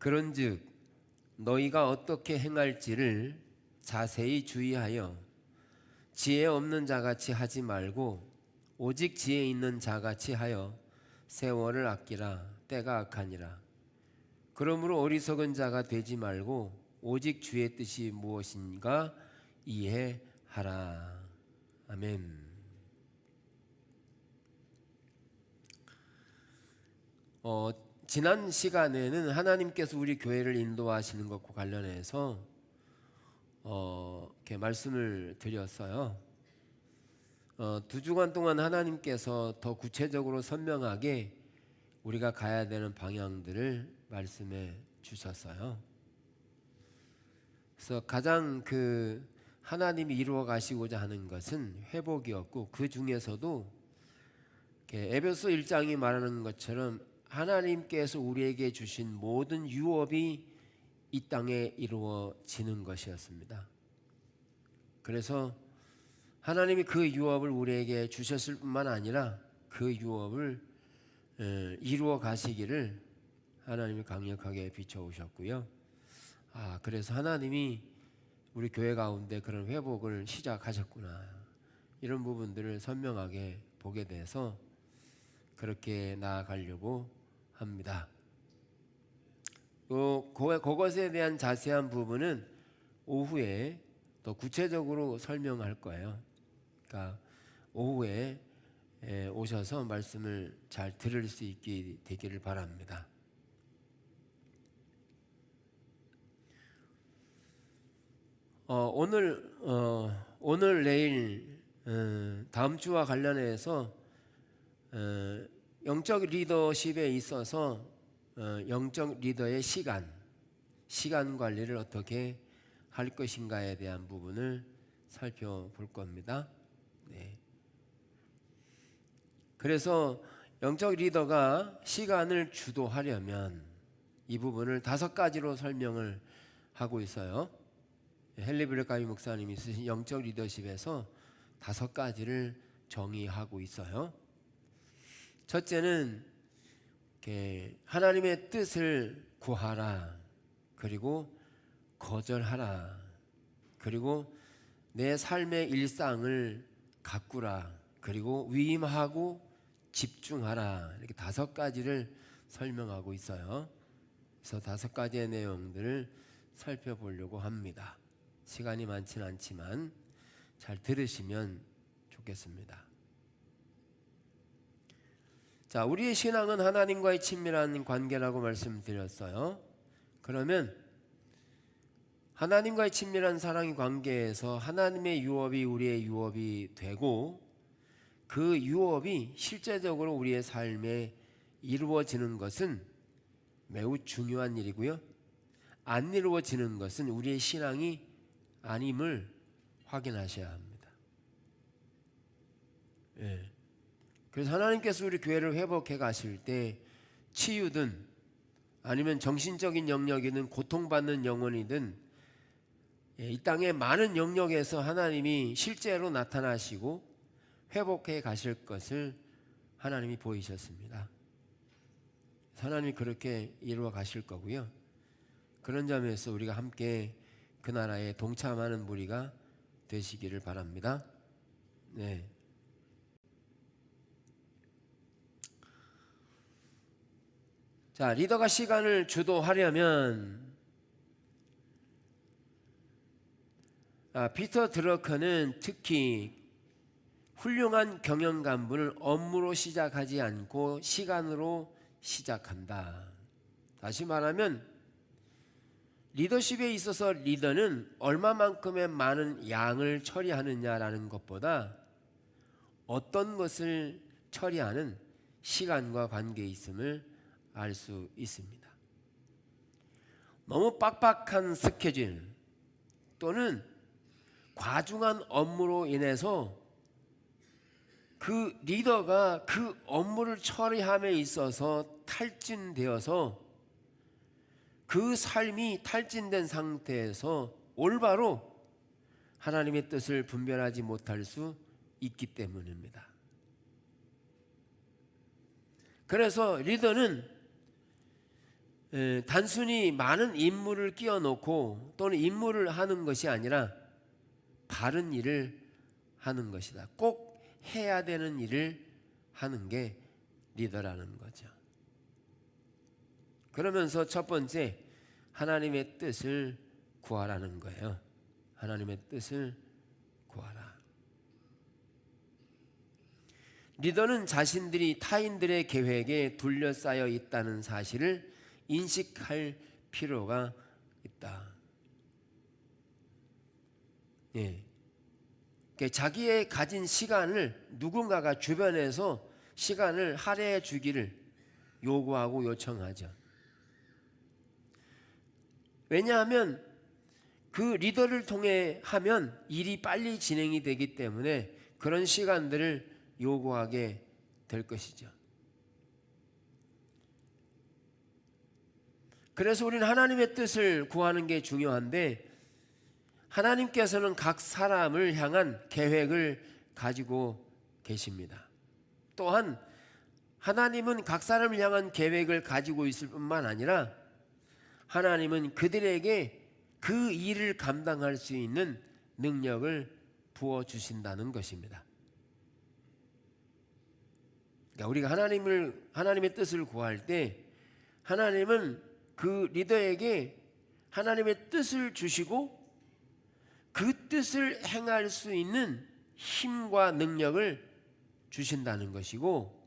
그런즉 너희가 어떻게 행할지를 자세히 주의하여 지혜 없는 자같이 하지 말고 오직 지혜 있는 자같이 하여 세월을 아끼라. 때가 악하니라. 그러므로 어리석은 자가 되지 말고 오직 주의 뜻이 무엇인가 이해하라. 아멘. 지난 시간에는 하나님께서 우리 교회를 인도하시는 것과 관련해서 이렇게 말씀을 드렸어요. 2주간 동안 하나님께서 더 구체적으로 선명하게 우리가 가야 되는 방향들을 말씀해 주셨어요. 그래서 가장 하나님이 이루어 가시고자 하는 것은 회복이었고, 그 중에서도 에베소 1장이 말하는 것처럼 하나님께서 우리에게 주신 모든 유업이 이 땅에 이루어지는 것이었습니다. 그래서 하나님이 그 유업을 우리에게 주셨을 뿐만 아니라 그 유업을 이루어 가시기를 하나님이 강력하게 비춰오셨고요. 그래서 하나님이 우리 교회 가운데 그런 회복을 시작하셨구나, 이런 부분들을 선명하게 보게 돼서 그렇게 나아가려고 합니다. 그것에 대한 자세한 부분은 오후에 더 구체적으로 설명할 거예요. 그러니까 오후에 오셔서 말씀을 잘 들을 수 있게 되기를 바랍니다. 오늘 내일 다음 주와 관련해서 영적 리더십에 있어서 영적 리더의 시간 관리를 어떻게 할 것인가에 대한 부분을 살펴볼 겁니다. 네. 그래서 영적 리더가 시간을 주도하려면 이 부분을 5가지로 설명을 하고 있어요. 헨리 블랙카미 목사님이 쓰신 영적 리더십에서 5가지를 정의하고 있어요. 첫째는 하나님의 뜻을 구하라, 그리고 거절하라, 그리고 내 삶의 일상을 가꾸라, 그리고 위임하고 집중하라. 이렇게 5가지를 설명하고 있어요. 그래서 5가지의 내용들을 살펴보려고 합니다. 시간이 많지는 않지만 잘 들으시면 좋겠습니다. 자, 우리의 신앙은 하나님과의 친밀한 관계라고 말씀드렸어요. 그러면 하나님과의 친밀한 사랑의 관계에서 하나님의 유업이 우리의 유업이 되고, 그 유업이 실제적으로 우리의 삶에 이루어지는 것은 매우 중요한 일이고요. 안 이루어지는 것은 우리의 신앙이 아님을 확인하셔야 합니다. 그래서 하나님께서 우리 교회를 회복해 가실 때 치유든 아니면 정신적인 영역이든 고통받는 영혼이든 이 땅의 많은 영역에서 하나님이 실제로 나타나시고 회복해 가실 것을 하나님이 보이셨습니다. 하나님이 그렇게 이루어 가실 거고요. 그런 점에서 우리가 함께 그 나라에 동참하는 무리가 되시기를 바랍니다. 네. 자, 리더가 시간을 주도하려면 피터 드러커는 특히 훌륭한 경영간부는 업무로 시작하지 않고 시간으로 시작한다. 다시 말하면 리더십에 있어서 리더는 얼마만큼의 많은 양을 처리하느냐라는 것보다 어떤 것을 처리하는 시간과 관계에 있음을 알 수 있습니다. 너무 빡빡한 스케줄 또는 과중한 업무로 인해서 그 리더가 그 업무를 처리함에 있어서 탈진되어서 그 삶이 탈진된 상태에서 올바로 하나님의 뜻을 분별하지 못할 수 있기 때문입니다. 그래서 리더는 단순히 많은 임무를 끼워 놓고 또는 임무를 하는 것이 아니라 바른 일을 하는 것이다. 꼭 해야 되는 일을 하는 게 리더라는 거죠. 그러면서 첫 번째, 하나님의 뜻을 구하라는 거예요. 하나님의 뜻을 구하라. 리더는 자신들이 타인들의 계획에 둘러싸여 있다는 사실을 인식할 필요가 있다. 예. 그러니까 자기의 가진 시간을 누군가가 주변에서 시간을 할애해 주기를 요구하고 요청하죠. 왜냐하면 그 리더를 통해 하면 일이 빨리 진행이 되기 때문에 그런 시간들을 요구하게 될 것이죠. 그래서 우리는 하나님의 뜻을 구하는 게 중요한데, 하나님께서는 각 사람을 향한 계획을 가지고 계십니다. 또한 하나님은 각 사람을 향한 계획을 가지고 있을 뿐만 아니라 하나님은 그들에게 그 일을 감당할 수 있는 능력을 부어주신다는 것입니다. 그러니까 우리가 하나님의 뜻을 구할 때 하나님은 그 리더에게 하나님의 뜻을 주시고 그 뜻을 행할 수 있는 힘과 능력을 주신다는 것이고,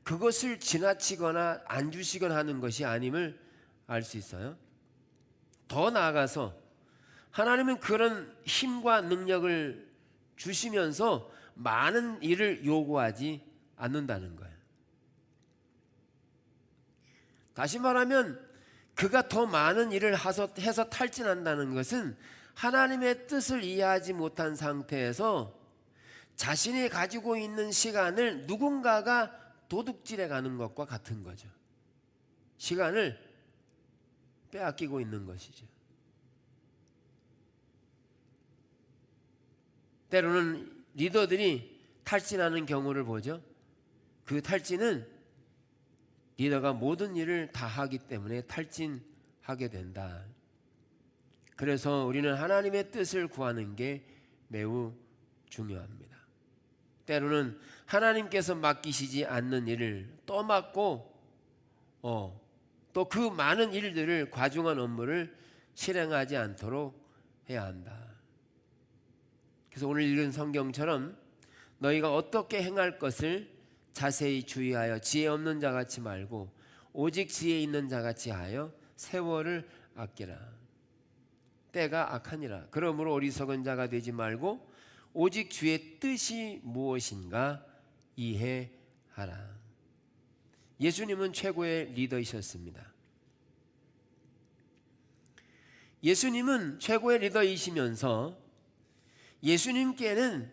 그것을 지나치거나 안 주시거나 하는 것이 아님을 알 수 있어요. 더 나아가서 하나님은 그런 힘과 능력을 주시면서 많은 일을 요구하지 않는다는 거예요. 다시 말하면 그가 더 많은 일을 해서 탈진한다는 것은 하나님의 뜻을 이해하지 못한 상태에서 자신이 가지고 있는 시간을 누군가가 도둑질해 가는 것과 같은 거죠. 시간을 빼앗기고 있는 것이죠. 때로는 리더들이 탈진하는 경우를 보죠. 그 탈진은 리더가 모든 일을 다 하기 때문에 탈진하게 된다. 그래서 우리는 하나님의 뜻을 구하는 게 매우 중요합니다. 때로는 하나님께서 맡기시지 않는 일을 또 맡고 또 그 많은 일들을 과중한 업무를 실행하지 않도록 해야 한다. 그래서 오늘 읽은 성경처럼 너희가 어떻게 행할 것을 자세히 주의하여 지혜 없는 자같이 말고 오직 지혜 있는 자같이 하여 세월을 아끼라. 때가 악하니라. 그러므로 어리석은 자가 되지 말고 오직 주의 뜻이 무엇인가 이해하라. 예수님은 최고의 리더이셨습니다. 예수님은 최고의 리더이시면서 예수님께는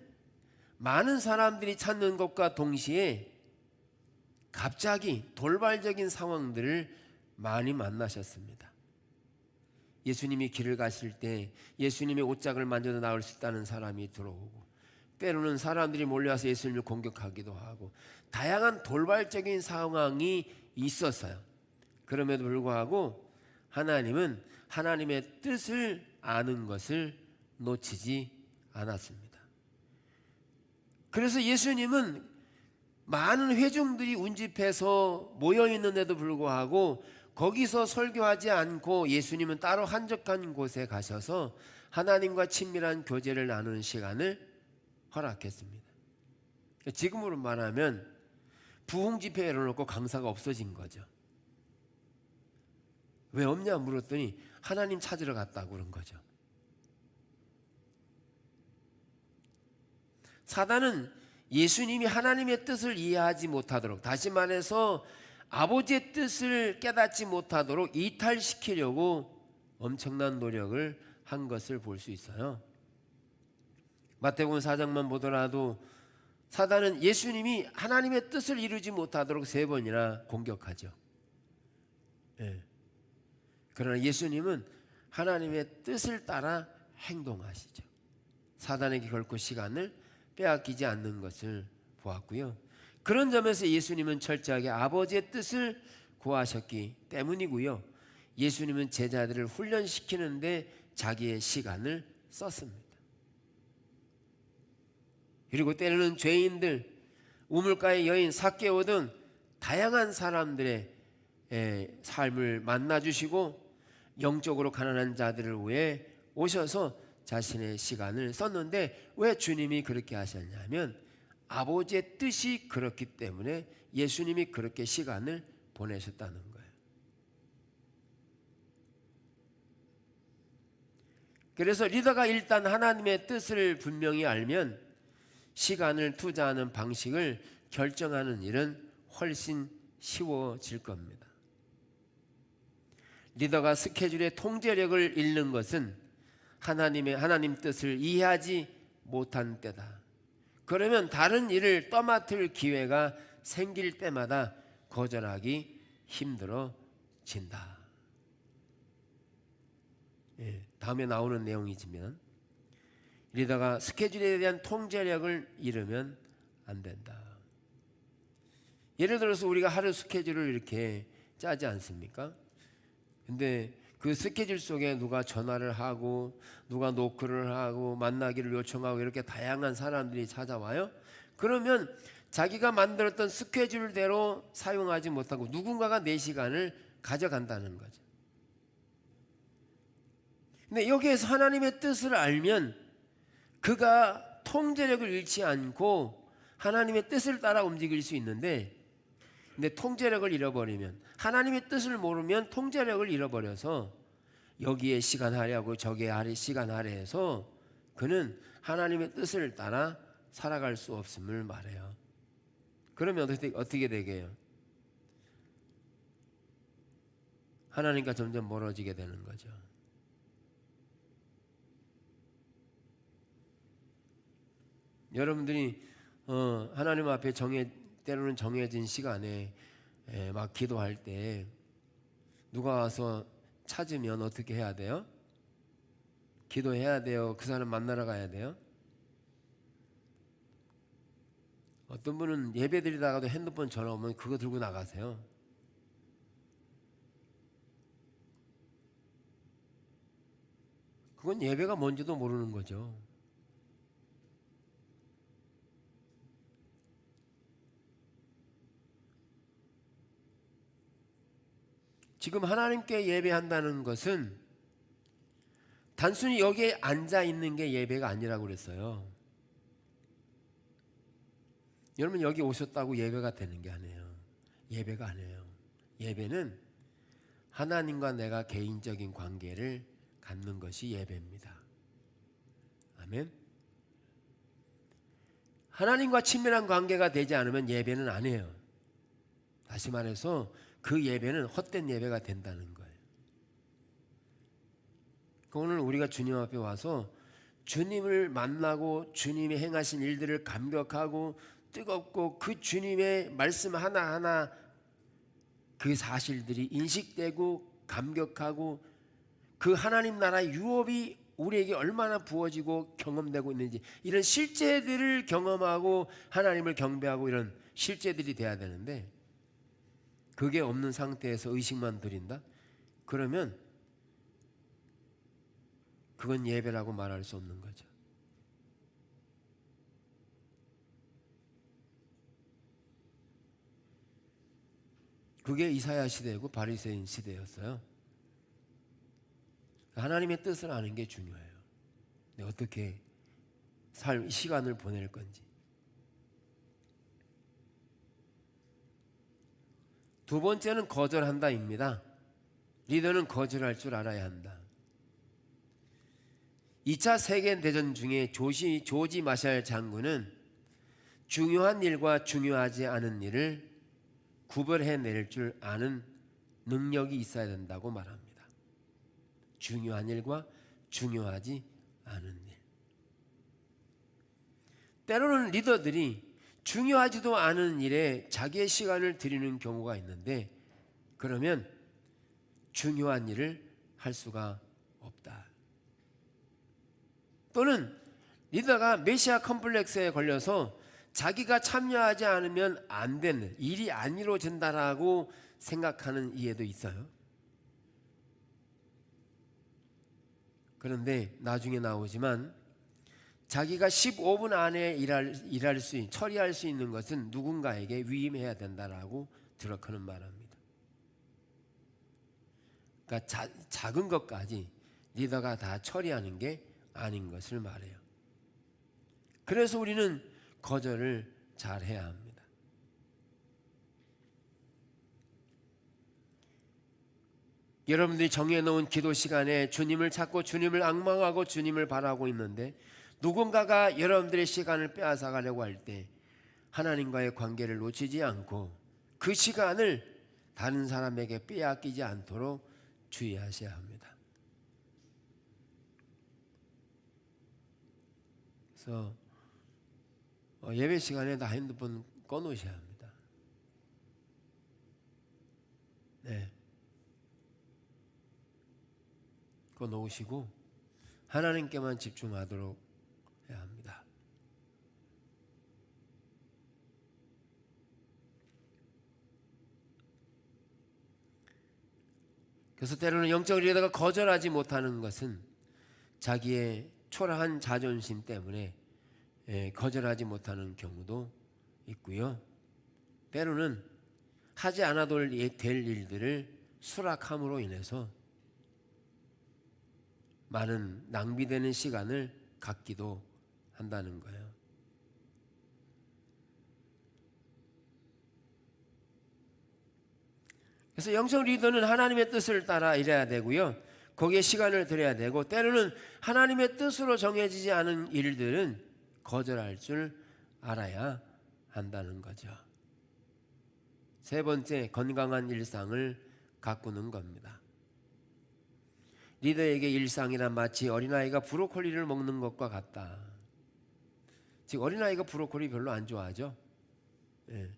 많은 사람들이 찾는 것과 동시에 갑자기 돌발적인 상황들을 많이 만나셨습니다. 예수님이 길을 가실 때 예수님의 옷장을 만져도 나올 수 있다는 사람이 들어오고, 때로는 사람들이 몰려와서 예수님을 공격하기도 하고, 다양한 돌발적인 상황이 있었어요. 그럼에도 불구하고 하나님은 하나님의 뜻을 아는 것을 놓치지 않았습니다. 그래서 예수님은 많은 회중들이 운집해서 모여 있는데도 불구하고 거기서 설교하지 않고 예수님은 따로 한적한 곳에 가셔서 하나님과 친밀한 교제를 나누는 시간을 허락했습니다. 지금으로 말하면 부흥 집회에 열어놓고 강사가 없어진 거죠. 왜 없냐 물었더니 하나님 찾으러 갔다고 그런 거죠. 사단은 예수님이 하나님의 뜻을 이해하지 못하도록, 다시 말해서 아버지의 뜻을 깨닫지 못하도록 이탈시키려고 엄청난 노력을 한 것을 볼 수 있어요. 마태복음 4장만 보더라도 사단은 예수님이 하나님의 뜻을 이루지 못하도록 3번이나 공격하죠. 그러나 예수님은 하나님의 뜻을 따라 행동하시죠. 사단에게 결코 시간을 빼앗기지 않는 것을 보았고요. 그런 점에서 예수님은 철저하게 아버지의 뜻을 구하셨기 때문이고요. 예수님은 제자들을 훈련시키는데 자기의 시간을 썼습니다. 그리고 때로는 죄인들, 우물가의 여인 삭개오 등 다양한 사람들의 삶을 만나주시고 영적으로 가난한 자들을 위해 오셔서 자신의 시간을 썼는데, 왜 주님이 그렇게 하셨냐면 아버지의 뜻이 그렇기 때문에 예수님이 그렇게 시간을 보내셨다는 거예요. 그래서 리더가 일단 하나님의 뜻을 분명히 알면 시간을 투자하는 방식을 결정하는 일은 훨씬 쉬워질 겁니다. 리더가 스케줄의 통제력을 잃는 것은 하나님 뜻을 이해하지 못한 때다. 그러면 다른 일을 떠맡을 기회가 생길 때마다 거절하기 힘들어진다. 다음에 나오는 내용이지만 리더가 스케줄에 대한 통제력을 잃으면 안 된다. 예를 들어서 우리가 하루 스케줄을 이렇게 짜지 않습니까? 근데 그 스케줄 속에 누가 전화를 하고 누가 노크를 하고 만나기를 요청하고 이렇게 다양한 사람들이 찾아와요. 그러면 자기가 만들었던 스케줄대로 사용하지 못하고 누군가가 내 시간을 가져간다는 거죠. 근데 여기에서 하나님의 뜻을 알면 그가 통제력을 잃지 않고 하나님의 뜻을 따라 움직일 수 있는데, 근데 통제력을 잃어버리면, 하나님의 뜻을 모르면 통제력을 잃어버려서 여기에 시간 할애하고 저기에 시간 할애해서 그는 하나님의 뜻을 따라 살아갈 수 없음을 말해요. 그러면 어떻게 되게요? 하나님과 점점 멀어지게 되는 거죠. 여러분들이 하나님 앞에 때로는 정해진 시간에 막 기도할 때 누가 와서 찾으면 어떻게 해야 돼요? 기도해야 돼요? 그 사람 만나러 가야 돼요? 어떤 분은 예배 드리다가도 핸드폰 전화 오면 그거 들고 나가세요. 그건 예배가 뭔지도 모르는 거죠. 지금 하나님께 예배한다는 것은 단순히 여기에 앉아 있는 게 예배가 아니라고 그랬어요. 여러분 여기 오셨다고 예배가 되는 게 아니에요. 예배가 아니에요. 예배는 하나님과 내가 개인적인 관계를 갖는 것이 예배입니다. 아멘. 하나님과 친밀한 관계가 되지 않으면 예배는 아니에요. 다시 말해서 그 예배는 헛된 예배가 된다는 거예요. 오늘 우리가 주님 앞에 와서 주님을 만나고 주님이 행하신 일들을 감격하고 뜨겁고 그 주님의 말씀 하나하나 그 사실들이 인식되고 감격하고 그 하나님 나라의 유업이 우리에게 얼마나 부어지고 경험되고 있는지, 이런 실제들을 경험하고 하나님을 경배하고 이런 실제들이 돼야 되는데, 그게 없는 상태에서 의식만 드린다? 그러면 그건 예배라고 말할 수 없는 거죠. 그게 이사야 시대고 바리새인 시대였어요. 하나님의 뜻을 아는 게 중요해요. 어떻게 시간을 보낼 건지. 두 번째는 거절한다입니다. 리더는 거절할 줄 알아야 한다. 2차 세계대전 중에 조지 마샬 장군은 중요한 일과 중요하지 않은 일을 구별해낼 줄 아는 능력이 있어야 된다고 말합니다. 중요한 일과 중요하지 않은 일. 때로는 리더들이 중요하지도 않은 일에 자기의 시간을 들이는 경우가 있는데, 그러면 중요한 일을 할 수가 없다. 또는 리더가 메시아 컴플렉스에 걸려서 자기가 참여하지 않으면 안 되는 일이 안 이루어진다라고 생각하는 이해도 있어요. 그런데 나중에 나오지만 자기가 15분 안에 처리할 수 있는 것은 누군가에게 위임해야 된다라고 드러커는 말합니다. 그러니까 작은 것까지 리더가 다 처리하는 게 아닌 것을 말해요. 그래서 우리는 거절을 잘 해야 합니다. 여러분들이 정해놓은 기도 시간에 주님을 찾고 주님을 앙망하고 주님을 바라고 있는데 누군가가 여러분들의 시간을 빼앗아가려고 할 때 하나님과의 관계를 놓치지 않고 그 시간을 다른 사람에게 빼앗기지 않도록 주의하셔야 합니다. 그래서 예배 시간에 다 핸드폰 꺼놓으셔야 합니다. 네. 꺼놓으시고 하나님께만 집중하도록 해야 합니다. 그래서 때로는 영적 리더가 거절하지 못하는 것은 자기의 초라한 자존심 때문에 거절하지 못하는 경우도 있고요. 때로는 하지 않아도 될 일들을 수락함으로 인해서 많은 낭비되는 시간을 갖기도 한다는 거예요. 그래서 영적 리더는 하나님의 뜻을 따라 일해야 되고요. 거기에 시간을 들여야 되고 때로는 하나님의 뜻으로 정해지지 않은 일들은 거절할 줄 알아야 한다는 거죠. 세 번째, 건강한 일상을 가꾸는 겁니다. 리더에게 일상이란 마치 어린아이가 브로콜리를 먹는 것과 같다. 즉 어린아이가 브로콜리 별로 안 좋아하죠. 예.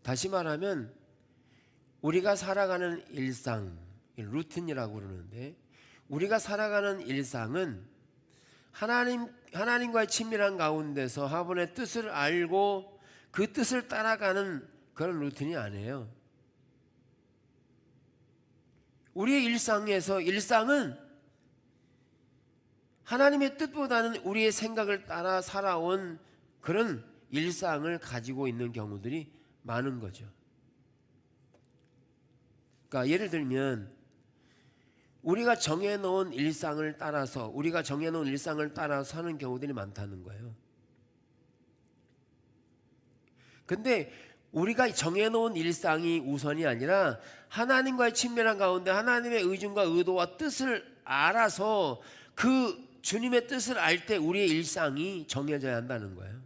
다시 말하면 우리가 살아가는 일상, 루틴이라고 그러는데 우리가 살아가는 일상은 하나님과의 친밀한 가운데서 하나님의 뜻을 알고 그 뜻을 따라가는 그런 루틴이 아니에요. 우리의 일상은 하나님의 뜻보다는 우리의 생각을 따라 살아온 그런 일상을 가지고 있는 경우들이 많은 거죠. 그러니까 예를 들면 우리가 정해놓은 일상을 따라서 사는 경우들이 많다는 거예요. 근데 우리가 정해놓은 일상이 우선이 아니라 하나님과의 친밀한 가운데 하나님의 의중과 의도와 뜻을 알아서 그 주님의 뜻을 알 때 우리의 일상이 정해져야 한다는 거예요.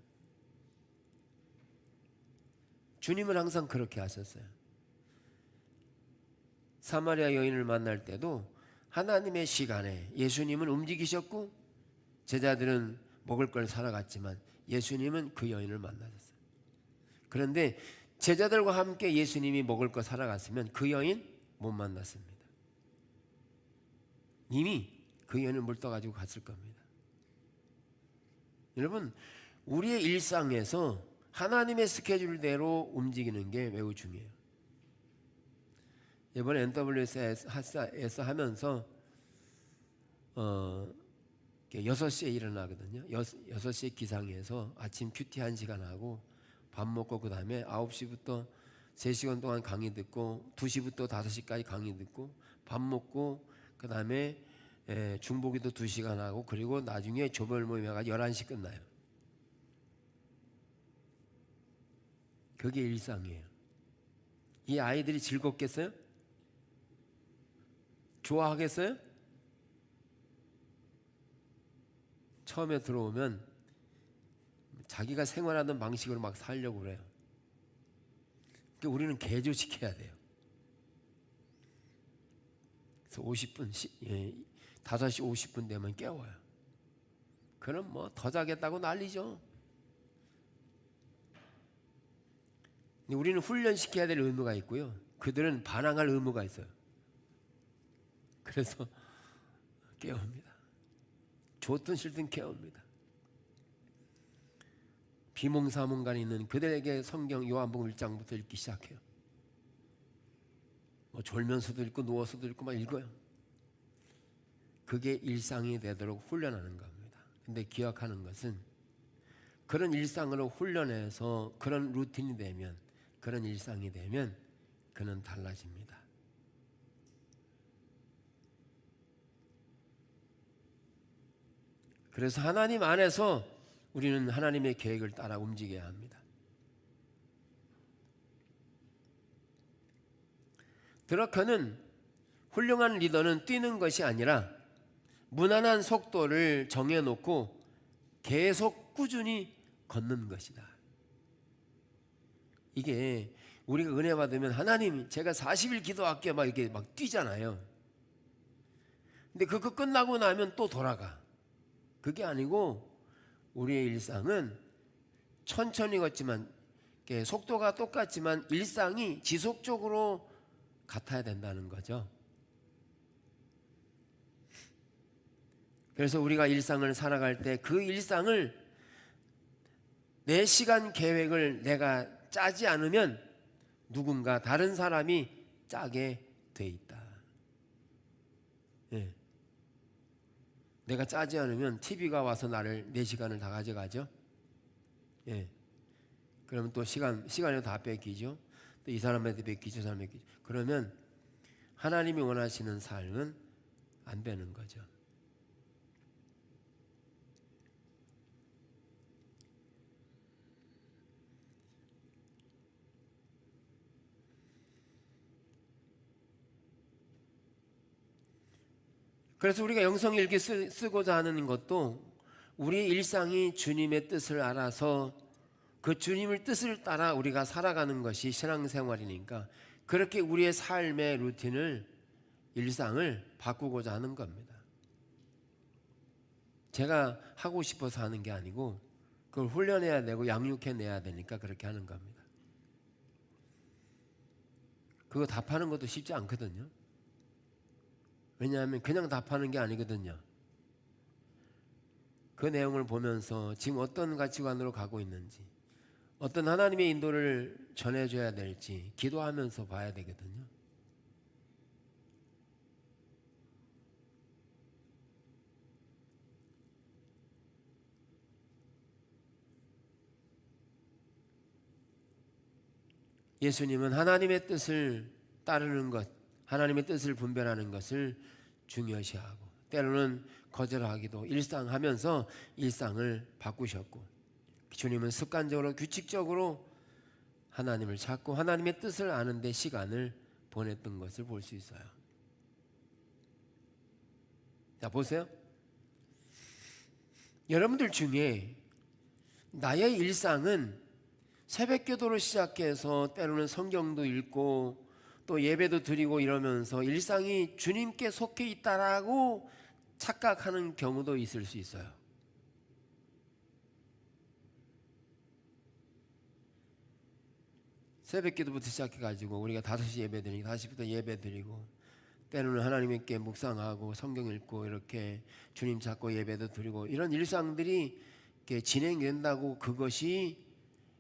주님은 항상 그렇게 하셨어요. 사마리아 여인을 만날 때도 하나님의 시간에 예수님은 움직이셨고 제자들은 먹을 걸 사러 갔지만 예수님은 그 여인을 만나셨어요. 그런데 제자들과 함께 예수님이 먹을 거 사러 갔으면 그 여인 못 만났습니다. 이미 그 여인을 물떠가지고 갔을 겁니다. 여러분, 우리의 일상에서 하나님의 스케줄대로 움직이는 게 매우 중요해요. 이번에 NWS에서 하면서 6시에 일어나거든요. 6시에 기상해서 아침 큐티 1시간 하고 밥 먹고 그 다음에 9시부터 3시간 동안 강의 듣고 2시부터 5시까지 강의 듣고 밥 먹고 그 다음에 중보기도 2시간 하고 그리고 나중에 조별 모임 해가지고 11시 끝나요. 그게 일상이에요. 이 아이들이 즐겁겠어요? 좋아하겠어요? 처음에 들어오면 자기가 생활하던 방식으로 막 살려고 그래요. 그러니까 우리는 개조시켜야 돼요. 그래서 50분, 5시 50분 되면 깨워요. 그럼 뭐 더 자겠다고 난리죠. 근데 우리는 훈련시켜야 될 의무가 있고요. 그들은 반항할 의무가 있어요. 그래서 깨웁니다. 좋든 싫든 깨웁니다. 비몽사몽간에 있는 그들에게 성경 요한복음 1장부터 읽기 시작해요. 뭐 졸면서도 읽고 누워서도 읽고 막 읽어요. 그게 일상이 되도록 훈련하는 겁니다. 근데 기억하는 것은 그런 일상으로 훈련해서 그런 루틴이 되면, 그런 일상이 되면 그는 달라집니다. 그래서 하나님 안에서 우리는 하나님의 계획을 따라 움직여야 합니다. 드러커는 훌륭한 리더는 뛰는 것이 아니라 무난한 속도를 정해놓고 계속 꾸준히 걷는 것이다. 이게 우리가 은혜 받으면 하나님 제가 40일 기도할게요 막 이렇게 막 뛰잖아요. 근데 그거 끝나고 나면 또 돌아가. 그게 아니고 우리의 일상은 천천히 걷지만 속도가 똑같지만 일상이 지속적으로 같아야 된다는 거죠. 그래서 우리가 일상을 살아갈 때 그 일상을 내 시간 계획을 내가 짜지 않으면 누군가 다른 사람이 짜게 돼 있다. 예. 내가 짜지 않으면 TV가 와서 나를 내 시간을 다 가져가죠. 예. 그러면 또 시간을 다 뺏기죠. 또 이 사람한테 뺏기죠, 사람한테 뺏기죠. 그러면 하나님이 원하시는 삶은 안 되는 거죠. 그래서 우리가 영성일기 쓰고자 하는 것도 우리의 일상이 주님의 뜻을 알아서 그 주님의 뜻을 따라 우리가 살아가는 것이 신앙생활이니까 그렇게 우리의 삶의 루틴을, 일상을 바꾸고자 하는 겁니다. 제가 하고 싶어서 하는 게 아니고 그걸 훈련해야 되고 양육해내야 되니까 그렇게 하는 겁니다. 그거 답하는 것도 쉽지 않거든요. 왜냐하면 그냥 답하는 게 아니거든요. 그 내용을 보면서 지금 어떤 가치관으로 가고 있는지, 어떤 하나님의 인도를 전해줘야 될지 기도하면서 봐야 되거든요. 예수님은 하나님의 뜻을 따르는 것, 하나님의 뜻을 분별하는 것을 중요시하고 때로는 거절하기도 일상하면서 일상을 바꾸셨고, 주님은 습관적으로 규칙적으로 하나님을 찾고 하나님의 뜻을 아는 데 시간을 보냈던 것을 볼 수 있어요. 자, 보세요. 여러분들 중에 나의 일상은 새벽 기도로 시작해서 때로는 성경도 읽고 또 예배도 드리고 이러면서 일상이 주님께 속해 있다라고 착각하는 경우도 있을 수 있어요. 새벽 기도부터 시작해가지고 우리가 5시 예배 드리고 5시부터 예배 드리고 때로는 하나님께 묵상하고 성경 읽고 이렇게 주님 찾고 예배도 드리고 이런 일상들이 이렇게 진행된다고 그것이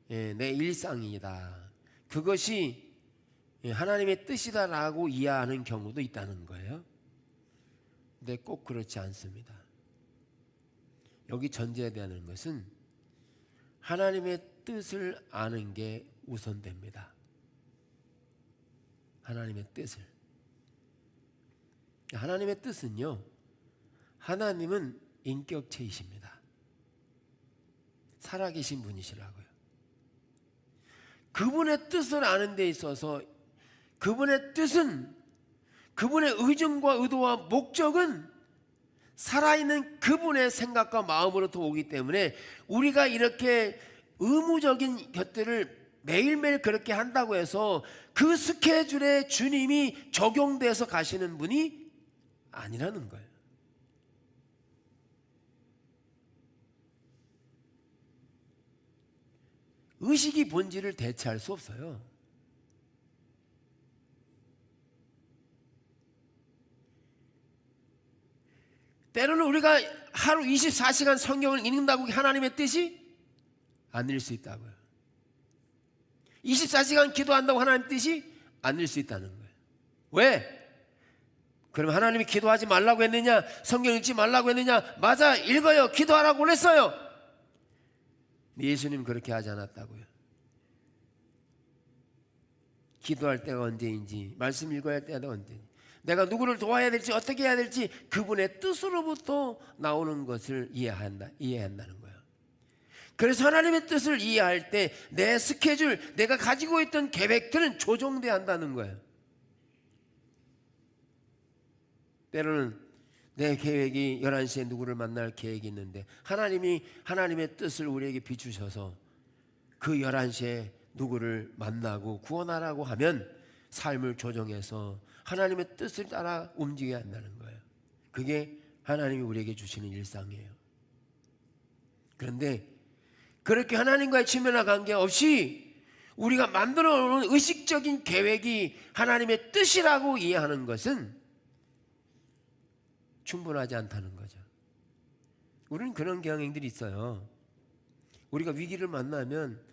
내 일상이다, 그것이 하나님의 뜻이다라고 이해하는 경우도 있다는 거예요. 근데 꼭 그렇지 않습니다. 여기 전제되는 것은 하나님의 뜻을 아는 게 우선됩니다. 하나님의 뜻을. 하나님의 뜻은요, 하나님은 인격체이십니다. 살아계신 분이시라고요. 그분의 뜻을 아는 데 있어서 그분의 뜻은, 그분의 의중과 의도와 목적은 살아있는 그분의 생각과 마음으로부터 오기 때문에 우리가 이렇게 의무적인 것들을 매일매일 그렇게 한다고 해서 그 스케줄에 주님이 적용돼서 가시는 분이 아니라는 거예요. 의식이 본질을 대체할 수 없어요. 때로는 우리가 하루 24시간 성경을 읽는다고 하나님의 뜻이 아닐 수 있다고요. 24시간 기도한다고 하나님 뜻이 아닐 수 있다는 거예요. 왜? 그럼 하나님이 기도하지 말라고 했느냐, 성경 읽지 말라고 했느냐? 맞아, 읽어요, 기도하라고 그랬어요. 예수님 그렇게 하지 않았다고요. 기도할 때가 언제인지, 말씀 읽어야 할 때가 언제인지, 내가 누구를 도와야 될지, 어떻게 해야 될지 그분의 뜻으로부터 나오는 것을 이해한다는 거예요. 그래서 하나님의 뜻을 이해할 때 내 스케줄, 내가 가지고 있던 계획들은 조정돼야 한다는 거예요. 때로는 내 계획이 11시에 누구를 만날 계획이 있는데 하나님이 하나님의 뜻을 우리에게 비추셔서 그 11시에 누구를 만나고 구원하라고 하면 삶을 조정해서 하나님의 뜻을 따라 움직여야 한다는 거예요. 그게 하나님이 우리에게 주시는 일상이에요. 그런데 그렇게 하나님과의 친밀한 관계 없이 우리가 만들어 놓은 의식적인 계획이 하나님의 뜻이라고 이해하는 것은 충분하지 않다는 거죠. 우리는 그런 경향들이 있어요. 우리가 위기를 만나면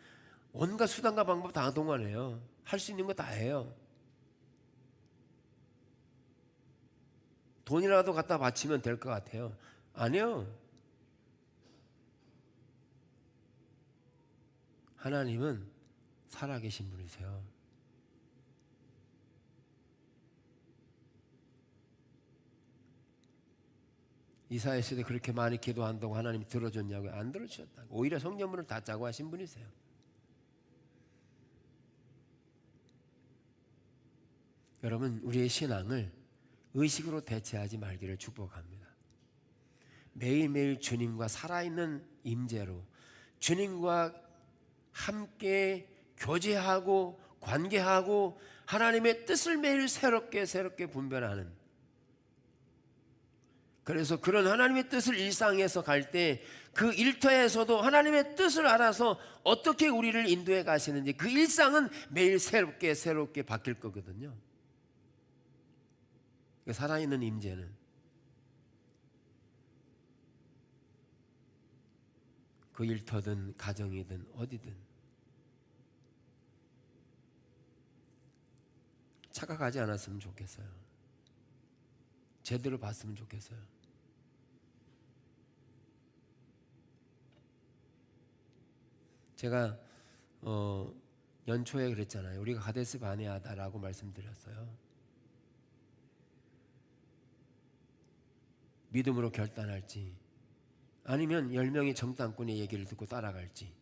온갖 수단과 방법 다 동원해요. 할 수 있는 거 다 해요. 돈이라도 갖다 바치면 될 것 같아요. 아니요. 하나님은 살아계신 분이세요. 이사야 시대 그렇게 많이 기도한다고 하나님이 들어줬냐고요? 안 들어주셨다고. 오히려 성전문을 다 짜고 하신 분이세요. 여러분, 우리의 신앙을 의식으로 대체하지 말기를 축복합니다. 매일매일 주님과 살아있는 임재로 주님과 함께 교제하고 관계하고 하나님의 뜻을 매일 새롭게 분별하는, 그래서 그런 하나님의 뜻을 일상에서 갈 때 그 일터에서도 하나님의 뜻을 알아서 어떻게 우리를 인도해 가시는지 그 일상은 매일 새롭게 바뀔 거거든요. 살아있는 임재는 그 일터든 가정이든 어디든 착각하지 않았으면 좋겠어요. 제대로 봤으면 좋겠어요. 제가 연초에 그랬잖아요. 우리가 가데스 바네아다라고 말씀드렸어요. 믿음으로 결단할지 아니면 10명의 정탐꾼의 얘기를 듣고 따라갈지.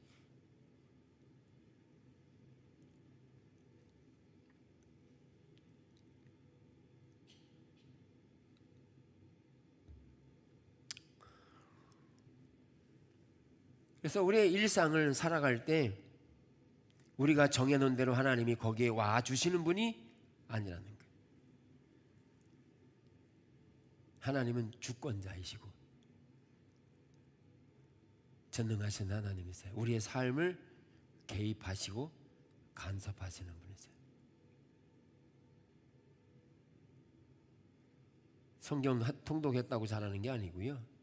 그래서 우리의 일상을 살아갈 때 우리가 정해놓은 대로 하나님이 거기에 와주시는 분이 아니라는 거예요. 하나님은 주권자이시고 전능하신 하나님이세요. 우리의 삶을 개입하시고 간섭하시는 분이세요. 성경 통독했다고 잘하는 게 아니고요.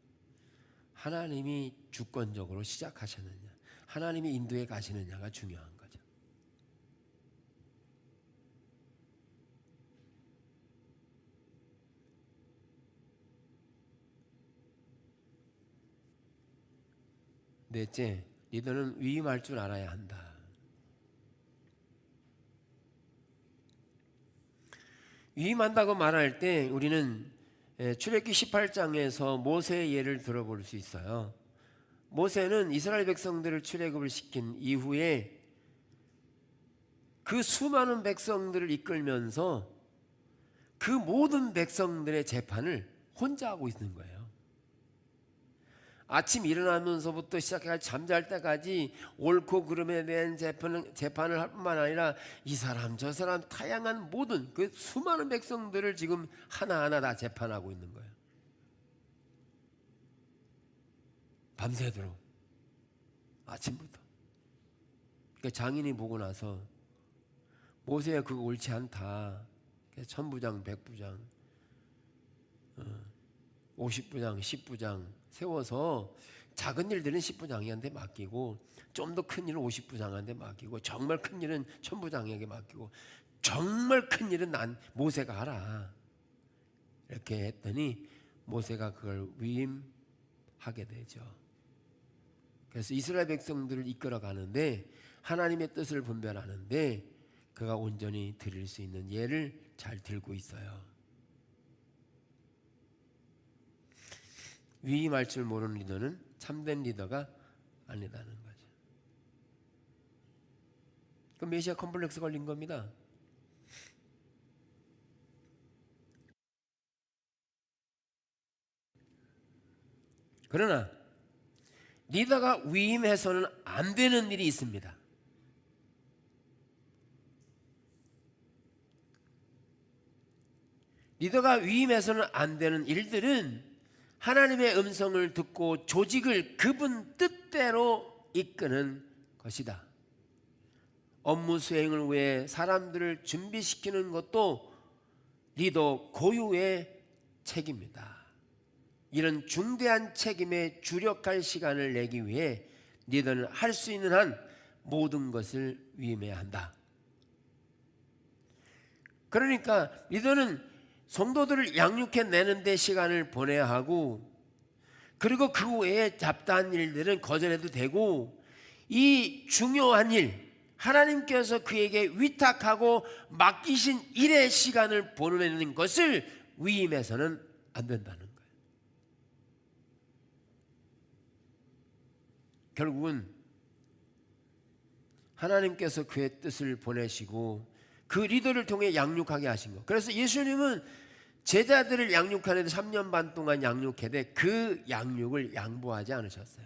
하나님이 주권적으로 시작하셨느냐, 하나님이 인도해 가시느냐가 중요한 거죠. 넷째, 리더는 위임할 줄 알아야 한다. 위임한다고 말할 때 우리는 출애굽기 18장에서 모세의 예를 들어볼 수 있어요. 모세는 이스라엘 백성들을 출애굽을 시킨 이후에 그 수많은 백성들을 이끌면서 그 모든 백성들의 재판을 혼자 하고 있는 거예요. 아침 일어나면서부터 시작해 잠잘 때까지 옳고 그름에 대한 재판을 할 뿐만 아니라 이 사람 저 사람 다양한 모든 그 수많은 백성들을 지금 하나하나 다 재판하고 있는 거예요. 밤새도록 아침부터. 그러니까 장인이 보고 나서 모세야 그거 옳지 않다. 천부장, 백부장, 50부장, 10부장 세워서 작은 일들은 10부장에게 맡기고 좀 더 큰 일은 50부장한테 맡기고 정말 큰 일은 천부장에게 맡기고 정말 큰 일은 난 모세가 하라. 이렇게 했더니 모세가 그걸 위임하게 되죠. 그래서 이스라엘 백성들을 이끌어 가는데 하나님의 뜻을 분별하는데 그가 온전히 드릴 수 있는 예를 잘 들고 있어요. 위임할 줄 모르는 리더는 참된 리더가 아니다는 거죠. 그 메시아 컴플렉스 걸린 겁니다. 그러나 리더가 위임해서는 안 되는 일이 있습니다. 리더가 위임해서는 안 되는 일들은 하나님의 음성을 듣고 조직을 그분 뜻대로 이끄는 것이다. 업무 수행을 위해 사람들을 준비시키는 것도 리더 고유의 책임이다. 이런 중대한 책임에 주력할 시간을 내기 위해 리더는 할 수 있는 한 모든 것을 위임해야 한다. 그러니까 리더는 성도들을 양육해내는 데 시간을 보내야 하고, 그리고 그 외에 잡다한 일들은 거절해도 되고, 이 중요한 일, 하나님께서 그에게 위탁하고 맡기신 일의 시간을 보내는 것을 위임해서는 안 된다는 거예요. 결국은 하나님께서 그의 뜻을 보내시고 그 리더를 통해 양육하게 하신 것. 그래서 예수님은 제자들을 양육하는데 3년 반 동안 양육해대 그 양육을 양보하지 않으셨어요.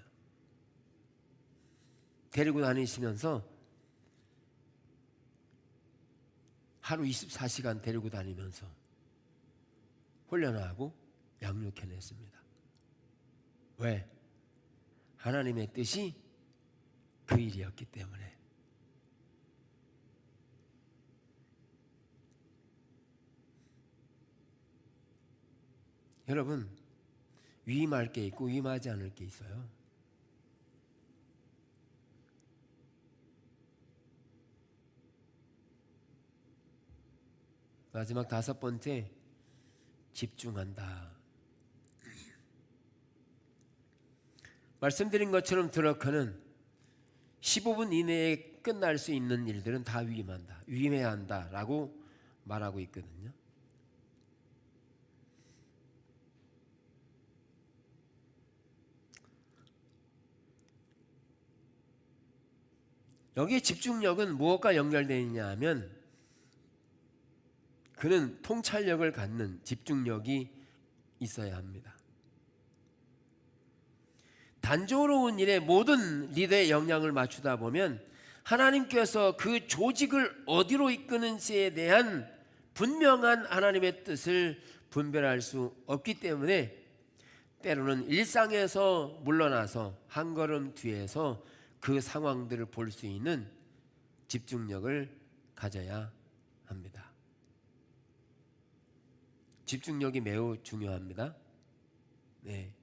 데리고 다니시면서 하루 24시간 데리고 다니면서 훈련하고 양육해냈습니다. 왜? 하나님의 뜻이 그 일이었기 때문에. 여러분, 위임할 게 있고 위임하지 않을 게 있어요. 마지막 5번째, 집중한다. 말씀드린 것처럼 드러커는 15분 이내에 끝날 수 있는 일들은 다 위임한다, 위임해야 한다라고 말하고 있거든요. 여기에 집중력은 무엇과 연결되어 있냐 하면 그는 통찰력을 갖는 집중력이 있어야 합니다. 단조로운 일에 모든 리더의 역량을 맞추다 보면 하나님께서 그 조직을 어디로 이끄는지에 대한 분명한 하나님의 뜻을 분별할 수 없기 때문에 때로는 일상에서 물러나서 한 걸음 뒤에서 그 상황들을 볼 수 있는 집중력을 가져야 합니다. 집중력이 매우 중요합니다. 네.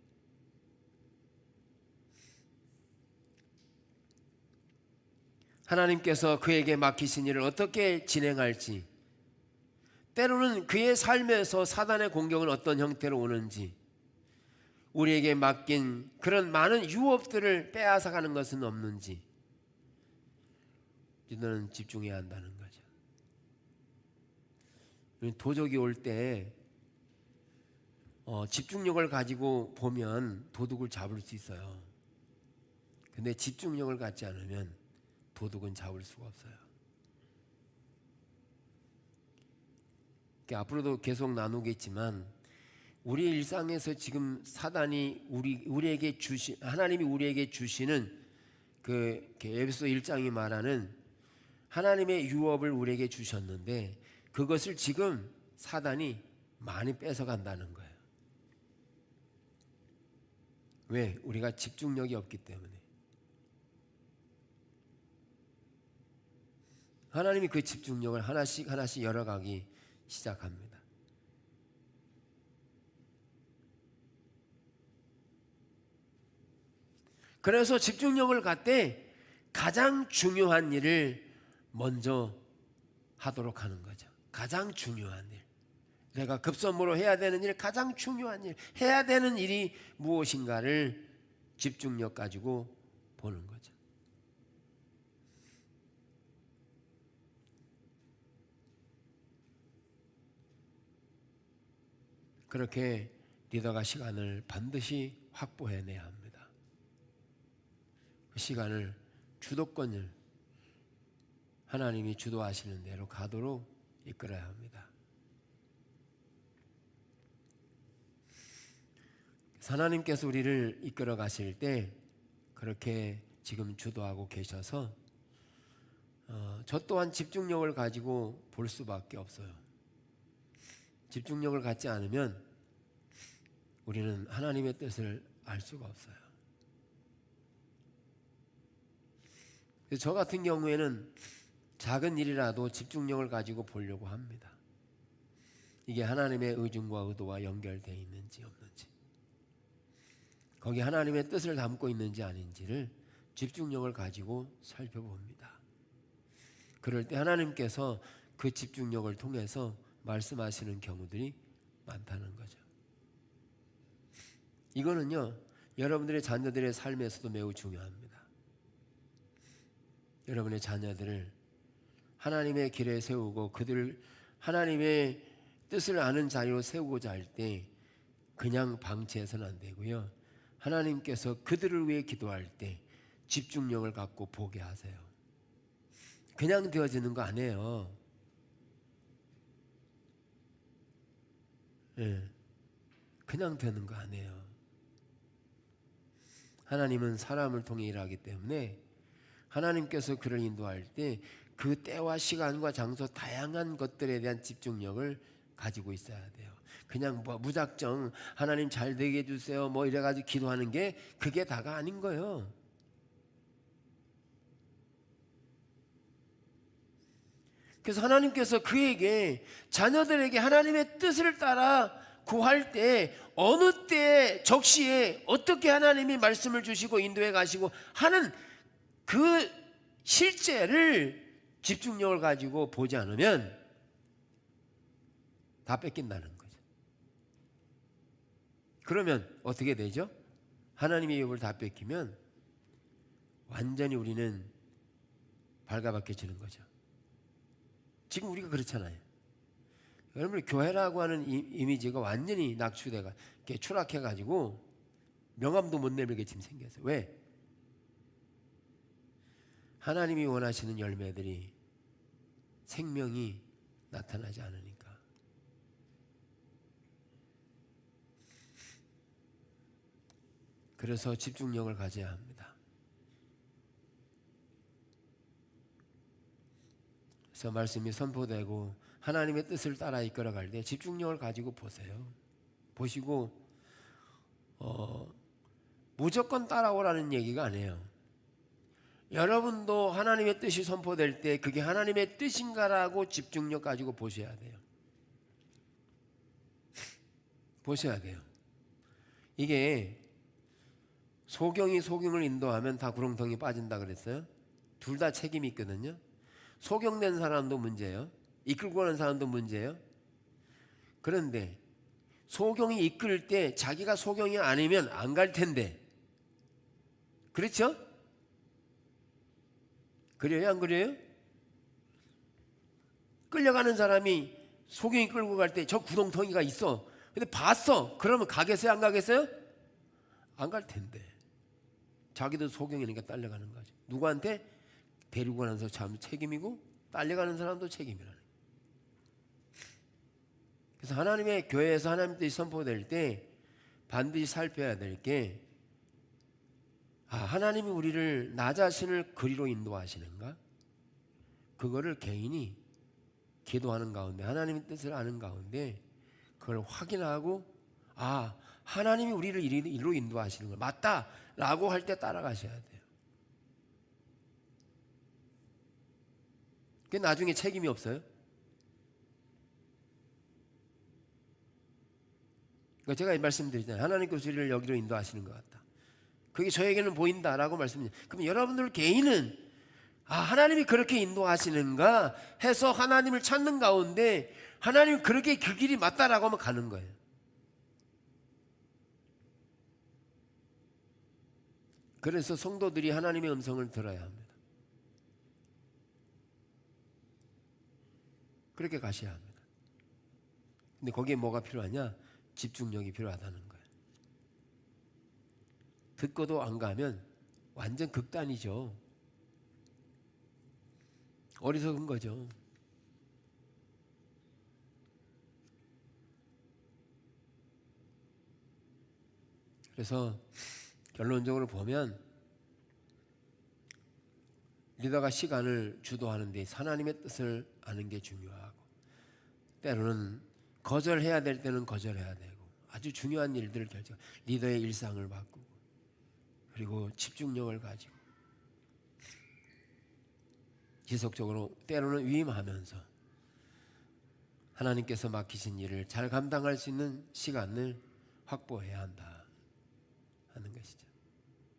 하나님께서 그에게 맡기신 일을 어떻게 진행할지, 때로는 그의 삶에서 사단의 공격은 어떤 형태로 오는지, 우리에게 맡긴 그런 많은 유업들을 빼앗아가는 것은 없는지 리더는 집중해야 한다는 거죠. 도적이 올 때 집중력을 가지고 보면 도둑을 잡을 수 있어요. 근데 집중력을 갖지 않으면 도둑은 잡을 수가 없어요. 앞으로도 계속 나누겠지만 우리 일상에서 지금 사단이 우리에게 하나님이 우리에게 주시는 그 에베소 1장이 말하는 하나님의 유업을 우리에게 주셨는데 그것을 지금 사단이 많이 뺏어간다는 거예요. 왜? 우리가 집중력이 없기 때문에. 하나님이 그 집중력을 하나씩 하나씩 열어가기 시작합니다. 그래서 집중력을 갖되 가장 중요한 일을 먼저 하도록 하는 거죠. 가장 중요한 일. 내가 급선무로 해야 되는 일, 가장 중요한 일, 해야 되는 일이 무엇인가를 집중력 가지고 보는 거죠. 그렇게 리더가 시간을 반드시 확보해내야 합니다. 그 시간을 주도권을 하나님이 주도하시는 대로 가도록 이끌어야 합니다. 하나님께서 우리를 이끌어 가실 때 그렇게 지금 주도하고 계셔서 저 또한 집중력을 가지고 볼 수밖에 없어요. 집중력을 갖지 않으면 우리는 하나님의 뜻을 알 수가 없어요. 그래서 저 같은 경우에는 작은 일이라도 집중력을 가지고 보려고 합니다. 이게 하나님의 의중과 의도와 연결되어 있는지 없는지, 거기 하나님의 뜻을 담고 있는지 아닌지를 집중력을 가지고 살펴봅니다. 그럴 때 하나님께서 그 집중력을 통해서 말씀하시는 경우들이 많다는 거죠. 이거는요, 여러분들의 자녀들의 삶에서도 매우 중요합니다. 여러분의 자녀들을 하나님의 길에 세우고 그들을 하나님의 뜻을 아는 자리로 세우고자 할 때 그냥 방치해서는 안 되고요. 하나님께서 그들을 위해 기도할 때 집중력을 갖고 보게 하세요. 그냥 되어지는 거 아니에요. 그냥 되는 거 아니에요. 하나님은 사람을 통해 일하기 때문에 하나님께서 그를 인도할 때 그 때와 시간과 장소 다양한 것들에 대한 집중력을 가지고 있어야 돼요. 그냥 뭐 무작정 하나님 잘 되게 해주세요 뭐 이래가지고 기도하는 게 그게 다가 아닌 거예요. 그래서 하나님께서 그에게 자녀들에게 하나님의 뜻을 따라 구할 때 어느 때 적시에 어떻게 하나님이 말씀을 주시고 인도해 가시고 하는 그 실제를 집중력을 가지고 보지 않으면 다 뺏긴다는 거죠. 그러면 어떻게 되죠? 하나님의 유업을 다 뺏기면 완전히 우리는 발가벗겨지는 거죠. 지금 우리가 그렇잖아요. 여러분, 교회라고 하는 이미지가 완전히 낙추돼가 추락해가지고 명함도 못 내밀게 지금 생겼어요. 왜? 하나님이 원하시는 열매들이 생명이 나타나지 않으니까. 그래서 집중력을 가져야 합니다. 그래서 말씀이 선포되고 하나님의 뜻을 따라 이끌어갈 때 집중력을 가지고 보세요. 보시고 무조건 따라오라는 얘기가 아니에요. 여러분도 하나님의 뜻이 선포될 때 그게 하나님의 뜻인가라고 집중력 가지고 보셔야 돼요. 보셔야 돼요. 이게 소경이 소경을 인도하면 다 구렁텅이 빠진다 그랬어요. 둘 다 책임이 있거든요. 소경된 사람도 문제예요. 이끌고 가는 사람도 문제예요. 그런데 소경이 이끌 때 자기가 소경이 아니면 안 갈 텐데, 그렇죠? 그래요? 안 그래요? 끌려가는 사람이 소경이 끌고 갈 때 저 구렁텅이가 있어. 근데 봤어. 그러면 가겠어요? 안 가겠어요? 안 갈 텐데. 자기도 소경이니까 딸려가는 거죠. 누구한테? 데리고 가는 사람 책임이고 딸려가는 사람도 책임이라는. 그래서 하나님의 교회에서 하나님 뜻이 선포될 때 반드시 살펴야 될 게, 하나님이 우리를 나 자신을 그리로 인도하시는가? 그거를 개인이 기도하는 가운데 하나님의 뜻을 아는 가운데 그걸 확인하고 하나님이 우리를 이리로 인도하시는 거 맞다라고 할 때 따라가셔야 돼요. 그게 나중에 책임이 없어요. 그러니까 제가 말씀드리잖아요. 하나님께서 우리를 여기로 인도하시는 것 같다. 그게 저에게는 보인다라고 말씀드립니다. 그럼 여러분들 개인은 하나님이 그렇게 인도하시는가 해서 하나님을 찾는 가운데 하나님 그렇게 그 길이 맞다라고 하면 가는 거예요. 그래서 성도들이 하나님의 음성을 들어야 합니다. 그렇게 가셔야 합니다. 근데 거기에 뭐가 필요하냐? 집중력이 필요하다는 거예요. 듣고도 안 가면 완전 극단이죠. 어리석은 거죠. 그래서 결론적으로 보면 리더가 시간을 주도하는 데 하나님의 뜻을 아는 게 중요하고, 때로는 거절해야 될 때는 거절해야 되고, 아주 중요한 일들을 결정, 리더의 일상을 바꾸고, 그리고 집중력을 가지고 지속적으로 때로는 위임하면서 하나님께서 맡기신 일을 잘 감당할 수 있는 시간을 확보해야 한다 하는 것이죠.